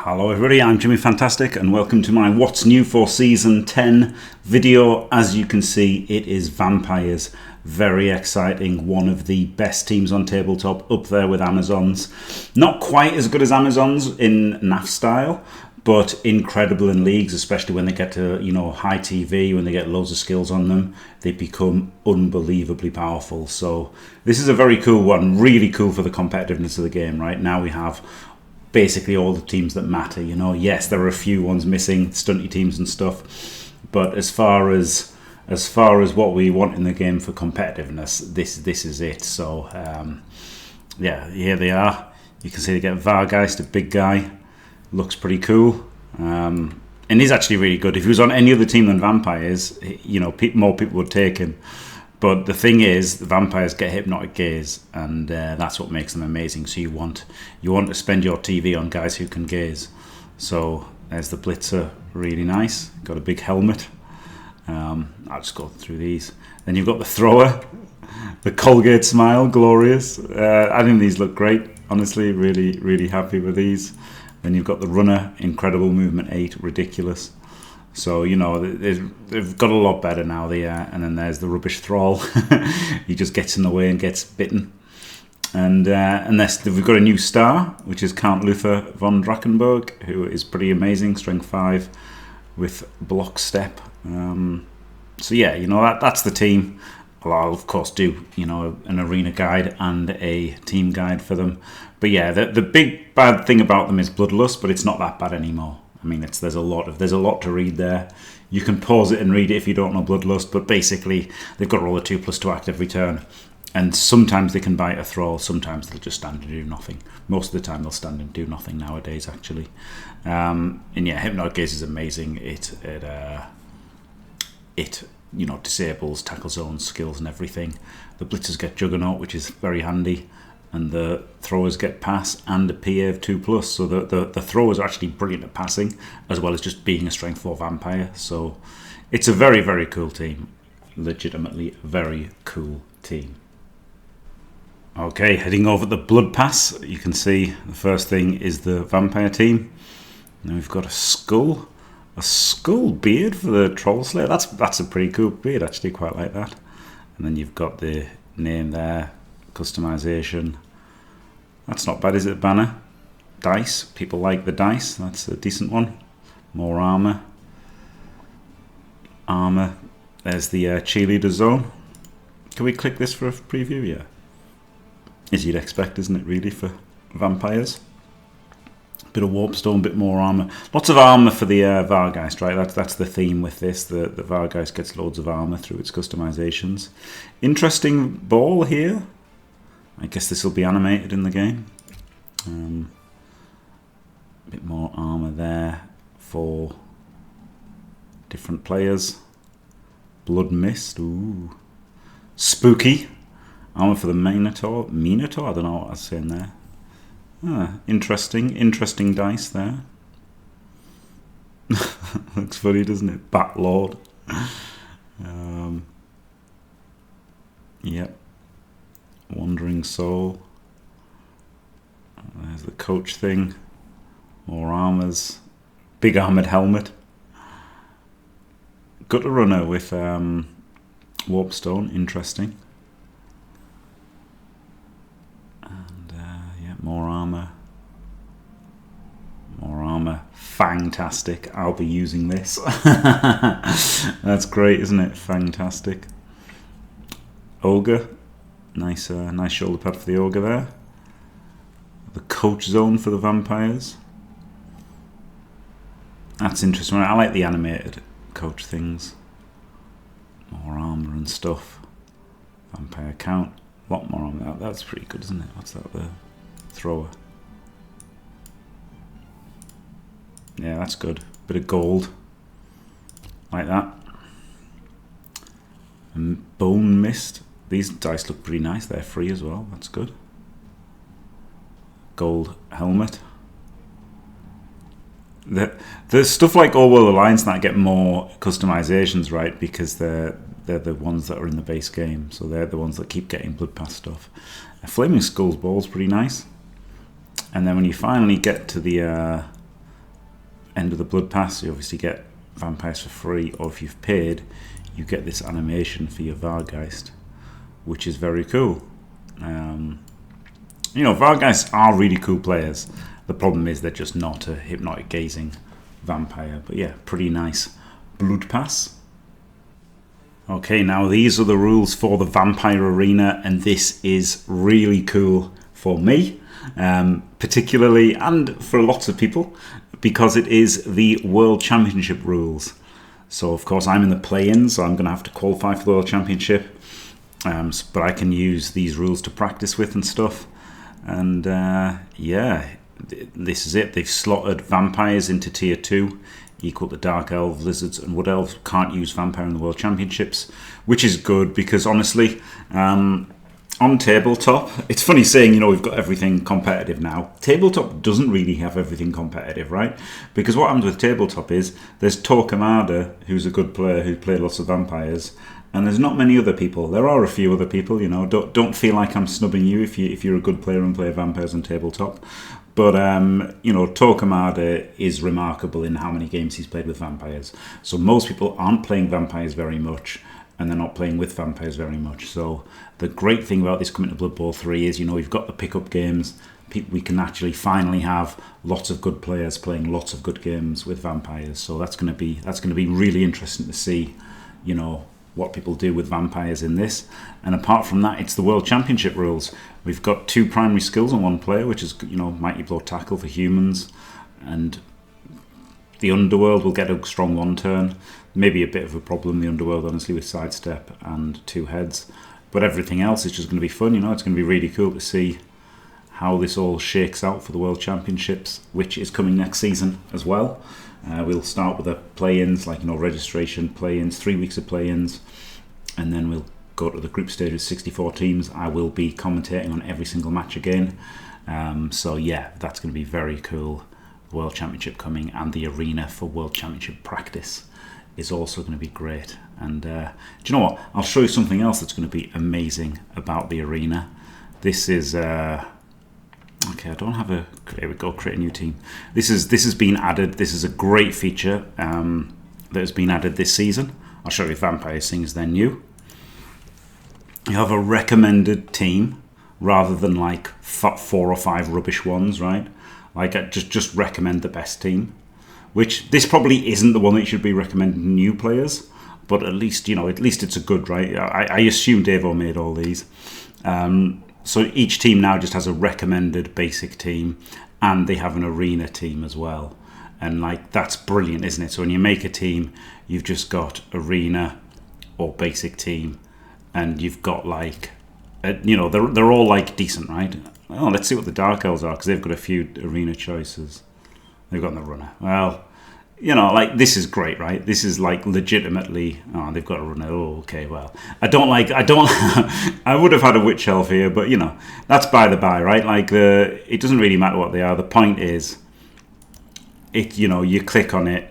Hello everybody, I'm Jimmy Fantastic and welcome to my What's New for Season 10 video. As you can see, it is Vampires. Very exciting, one of the best teams on tabletop, up there with Amazons. Not quite as good as Amazons in NAF style, but incredible in leagues, especially when they get to, high TV, when they get loads of skills on them, they become unbelievably powerful. So this is a very cool one, really cool for the competitiveness of the game. Right now we have basically all the teams that matter. Yes, there are a few ones missing, stunty teams and stuff, but as far as what we want in the game for competitiveness, this is it. So yeah, here they are. You can see they get Vargeist, a big guy, looks pretty cool, and he's actually really good. If he was on any other team than Vampires, more people would take him. But the thing is, the Vampires get hypnotic gaze, and that's what makes them amazing. So you want to spend your TV on guys who can gaze. So there's the Blitzer, really nice. Got a big helmet. I'll just go through these. Then you've got the Thrower, the Colgate Smile, glorious. I think these look great. Honestly, really, really happy with these. Then you've got the Runner, incredible movement 8, ridiculous. So, they've got a lot better now. And then there's the Rubbish Thrall. He just gets in the way and gets bitten. And we've got a new star, which is Count Luther von Drachenberg, who is pretty amazing, strength 5 with block step. So yeah, that's the team. Well, I'll of course do, an arena guide and a team guide for them. But yeah, the big bad thing about them is Bloodlust, but it's not that bad anymore. I mean, there's a lot to read there. You can pause it and read it if you don't know Bloodlust, but basically they've got to roll a 2+2 act every turn, and sometimes they can bite a thrall, sometimes they'll just stand and do nothing. Most of the time they'll stand and do nothing nowadays, actually. And yeah, Hypnotic Gaze is amazing. It disables tackle zones, skills, and everything. The Blitzers get Juggernaut, which is very handy. And the Throwers get Pass and a PA of 2+. So the Throwers are actually brilliant at passing, as well as just being a Strength 4 Vampire. So it's a very, very cool team. Legitimately a very cool team. Okay, heading over the Blood Pass, you can see the first thing is the Vampire team. Then we've got a skull beard for the Troll Slayer. That's a pretty cool beard, actually, quite like that. And then you've got the name there. Customization, that's not bad, is it? Banner, dice, people like the dice, that's a decent one. More armor, there's the cheerleader zone. Can we click this for a preview? Yeah, as you'd expect, isn't it, really, for Vampires? Bit of warpstone, bit more armor, lots of armor for the Vargeist, right? That's the theme with this. The Vargeist gets loads of armor through its customizations. Interesting ball here. I guess this will be animated in the game. A bit more armor there for different players. Blood Mist, ooh. Spooky. Armor for the Minotaur. I don't know what I was saying there. Interesting dice there. Looks funny, doesn't it? Bat Lord. Yep. Wandering Soul. There's the coach thing. More armors. Big armored helmet. Gutter Runner with Warpstone. Interesting. And yeah, more armor. More armor. Fantastic. I'll be using this. That's great, isn't it? Fantastic. Ogre. Nice shoulder pad for the Ogre there. The coach zone for the Vampires. That's interesting. I like the animated coach things. More armor and stuff. Vampire count. A lot more armor. That's pretty good, isn't it? What's that? The Thrower. Yeah, that's good. Bit of gold. Like that. And Bone Mist. These dice look pretty nice. They're free as well. That's good. Gold helmet. There's stuff like All World Alliance that get more customizations, right? Because they're the ones that are in the base game. So they're the ones that keep getting Blood Pass stuff. Flaming Skull's Ball's pretty nice. And then when you finally get to the end of the Blood Pass, you obviously get vampires for free, or if you've paid, you get this animation for your Vargeist, which is very cool. Vargeists are really cool players. The problem is they're just not a hypnotic gazing vampire. But yeah, pretty nice Blood Pass. Okay, now these are the rules for the Vampire Arena, and this is really cool for me, particularly, and for lots of people, because it is the World Championship rules. So of course I'm in the play-ins, so I'm going to have to qualify for the World Championship, but I can use these rules to practice with and stuff. And yeah, this is it. They've slotted vampires into tier 2, equal to Dark Elves, Lizards and Wood Elves. Can't use Vampire in the World Championships, which is good because honestly, on Tabletop, it's funny saying, we've got everything competitive now. Tabletop doesn't really have everything competitive, right? Because what happens with Tabletop is there's Torquemada, who's a good player who played lots of vampires, and there's not many other people. There are a few other people, Don't feel like I'm snubbing you if you're a good player and play vampires on Tabletop. But, Torquemada is remarkable in how many games he's played with vampires. So most people aren't playing vampires very much, and they're not playing with vampires very much. So the great thing about this coming to Blood Bowl 3 is, we've got the pickup games. We can actually finally have lots of good players playing lots of good games with vampires. So that's going to be really interesting to see, what people do with vampires in this. And apart from that, it's the World Championship rules. We've got 2 primary skills on one player, which is, Mighty Blow Tackle for humans, and the Underworld will get a strong 1 turn. Maybe a bit of a problem, the Underworld, honestly, with Sidestep and 2 heads. But everything else is just going to be fun, It's going to be really cool to see how this all shakes out for the World Championships, which is coming next season as well. We'll start with the play-ins, registration play-ins, 3 weeks of play-ins, and then we'll go to the group stage with 64 teams. I will be commentating on every single match again. So yeah, that's going to be very cool. The World Championship coming, and the arena for World Championship practice is also going to be great. And do you know what? I'll show you something else that's going to be amazing about the arena. This is okay. I don't have a. Here we go. Create a new team. This has been added. This is a great feature that has been added this season. I'll show you vampires things they're new. You have a recommended team rather than 4 or 5 rubbish ones, right? Just recommend the best team. Which this probably isn't the one that you should be recommending new players, but at least it's a good, right? I assume Davo made all these. So each team now just has a recommended basic team, and they have an arena team as well. And that's brilliant, isn't it? So when you make a team, you've just got arena or basic team, and you've got they're all decent, right? Oh, let's see what the Dark Elves are, because they've got a few arena choices. They've got the runner. Well, this is great, right? This is legitimately. Oh, they've got a runner. Oh, okay. Well, I would have had a witch elf here, but that's by the by, right? It doesn't really matter what they are. The point is, you click on it,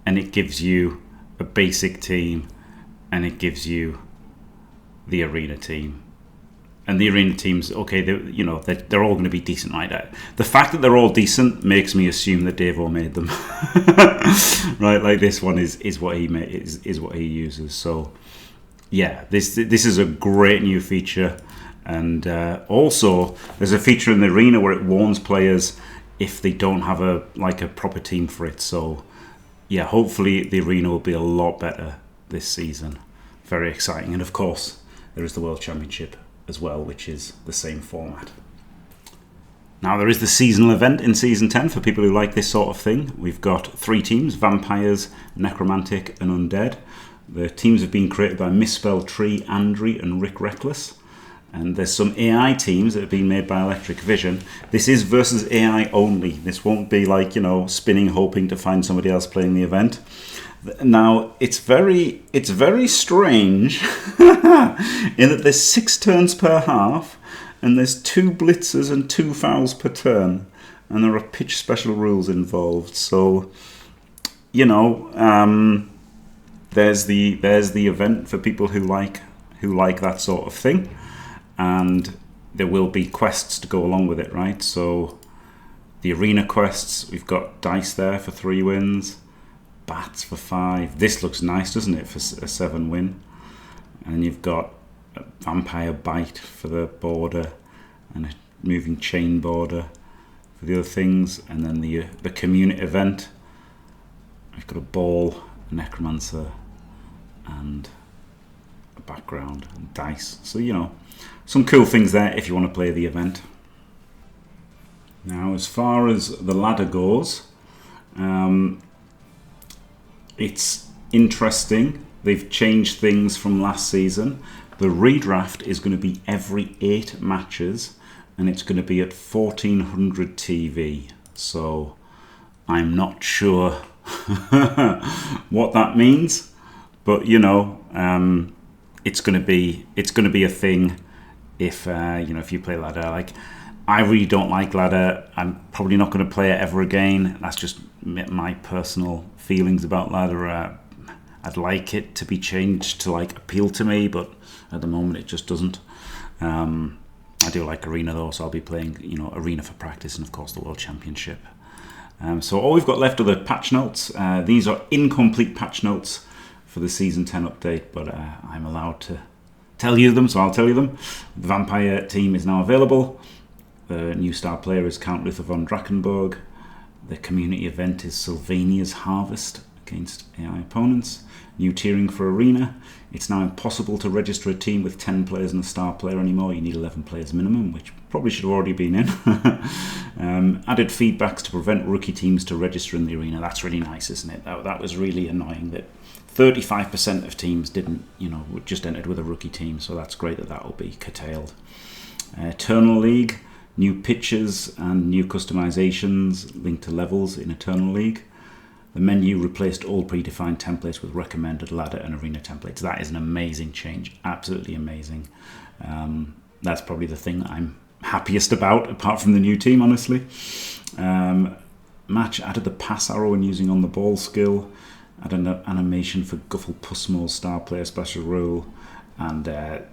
and it gives you a basic team, and it gives you the arena team. And the arena teams, okay, they're all going to be decent, right? The fact that they're all decent makes me assume that Davo made them, right? This one is what he made, is what he uses. So, yeah, this is a great new feature, and also there's a feature in the arena where it warns players if they don't have a proper team for it. So, yeah, hopefully the arena will be a lot better this season. Very exciting, and of course there is the World Championship as well, which is the same format. Now there is the seasonal event in Season 10 for people who like this sort of thing. We've got 3 teams, Vampires, Necromantic and Undead. The teams have been created by Misspell Tree, Andri and Rick Reckless. And there's some AI teams that have been made by Electric Vision. This is versus AI only. This won't be spinning hoping to find somebody else playing the event. Now, it's very strange in that there's 6 turns per half, and there's 2 blitzers and 2 fouls per turn, and there are pitch special rules involved. So, there's the event for people who like that sort of thing, and there will be quests to go along with it, right? So the arena quests. We've got dice there for 3 wins, bats for 5. This looks nice, doesn't it, for a 7 win? And you've got a vampire bite for the border and a moving chain border for the other things. And then the community event. We've got a ball, a necromancer, and a background and dice. So, you know, some cool things there if you want to play the event. Now, as far as the ladder goes, it's interesting. They've changed things from last season. The redraft is going to be every 8 matches, and it's going to be at 1400 TV. So I'm not sure what that means, but you know, it's going to be a thing if you know, if you play ladder. Like, I really don't like ladder. I'm probably not going to play it ever again. That's just my personal feelings about ladder. I'd like it to be changed to like appeal to me, but at the moment it just doesn't. I do like arena though, so I'll be playing, you know, arena for practice and of course the World Championship. So all we've got left are the patch notes. These are incomplete patch notes for the Season 10 update, but I'm allowed to tell you them, so I'll tell you them. The Vampire team is now available. The new star player is Count Luther von Drakenburg. The community event is Sylvania's Harvest against AI opponents. New tiering for Arena. It's now impossible to register a team with 10 players and a star player anymore. You need 11 players minimum, which probably should have already been in. Added feedbacks to prevent rookie teams to register in the Arena. That's really nice, isn't it? That was really annoying that 35% of teams didn't, you know, just entered with a rookie team. So that's great that will be curtailed. Eternal League. New pitches and new customizations linked to levels in Eternal League. The menu replaced all predefined templates with recommended ladder and arena templates. That is an amazing change, absolutely amazing. That's probably the thing I'm happiest about, apart from the new team, honestly. Match added the pass arrow and using on the ball skill, added an animation for Guffle Pussmore's star player special rule, and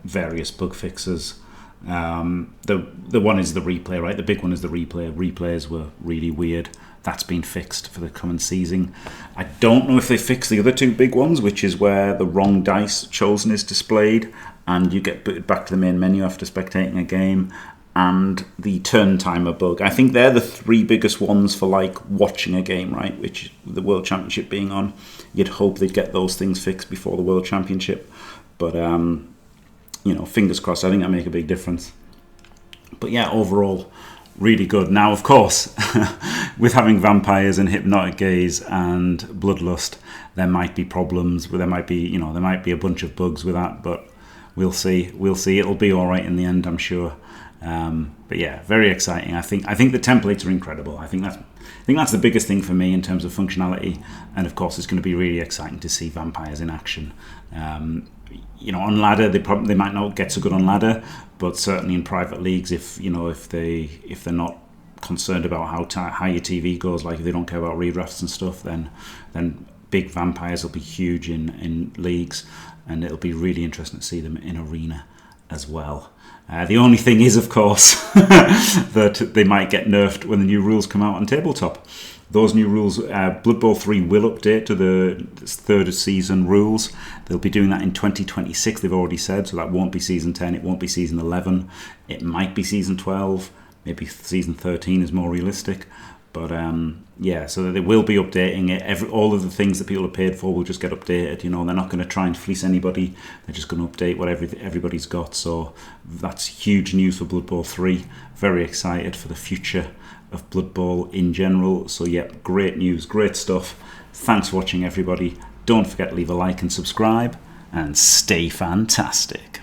various bug fixes. The one is the replay, right? The big one is the replay. Replays were really weird. That's been fixed for the coming season. I don't know if they fixed the other 2 big ones, which is where the wrong dice chosen is displayed and you get booted back to the main menu after spectating a game, and the turn timer bug. I think they're the 3 biggest ones for like watching a game, right? Which, the World Championship being on, you'd hope they'd get those things fixed before the World Championship. But you know, fingers crossed. I think that make a big difference. But yeah, overall, really good. Now, of course, with having vampires and hypnotic gaze and bloodlust, there might be problems. There might be, you know, there might be a bunch of bugs with that. But we'll see. We'll see. It'll be all right in the end, I'm sure. But yeah, very exciting. I think the templates are incredible. I think that's the biggest thing for me in terms of functionality. And of course, it's going to be really exciting to see vampires in action. You know, on ladder, they might not get so good on ladder, but certainly in private leagues, if they're not concerned about how your TV goes, like if they don't care about redrafts and stuff, then big vampires will be huge in leagues, and it'll be really interesting to see them in arena as well. The only thing is, of course, that they might get nerfed when the new rules come out on tabletop. Those new rules, Blood Bowl 3 will update to the 3rd season rules. They'll be doing that in 2026, they've already said, so that won't be Season 10, it won't be Season 11, it might be Season 12, maybe Season 13 is more realistic. But yeah, so they will be updating it. All of the things that people have paid for will just get updated. You know, they're not going to try and fleece anybody. They're just going to update what everybody's got. So that's huge news for Blood Bowl 3. Very excited for the future of Blood Bowl in general. So yeah, great news, great stuff. Thanks for watching, everybody. Don't forget to leave a like and subscribe, and stay fantastic.